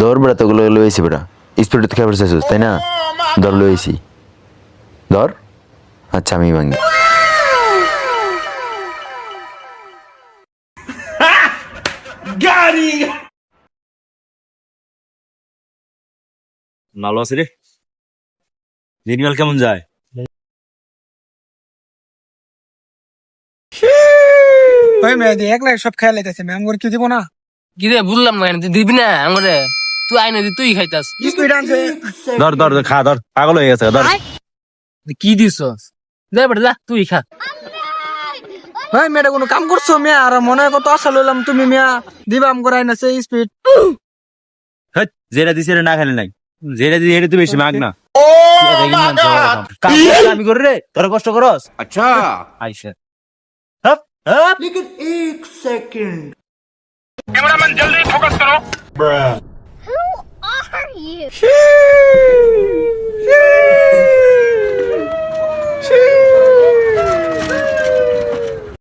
ধর বেড়া, তোগুলো লয়েছি বেড়া, স্পিড তো খেয়ে চাইছিস তাই না? ধর লয়েছি, ধর। আচ্ছা আমি ভাঙি। ভালো আছে রে। দিনকাল কেমন যায়? ওই মেয়ে একলা সব খেয়াল লাইতেছে ম্যাম করে কি দিব না কি রে বুঝলাম না, তুই দিবি না আমারে? তুই আইনে দি, তুই খাইতাস। স্পিড আনছে ধর ধর ধর, খা, ধর, পাগল হয়ে গেছে, ধর। কি দিছস? যা বেটা যা, তুই খা। ওই মেয়েটা কোনো কাম করছো মেয়া আর মনে হয় কত আশা লইলাম তুমি মেয়া দিবা আম করে আইনাছে স্পিড হেৎ, যেটা দিছি এটা না খেলে নাই, যেটা দিছি এটা তুই বেশি মাগ না। কাম করতে আমি করি রে, তোরা কষ্ট করস। আচ্ছা আইসা hop hop. Who are you?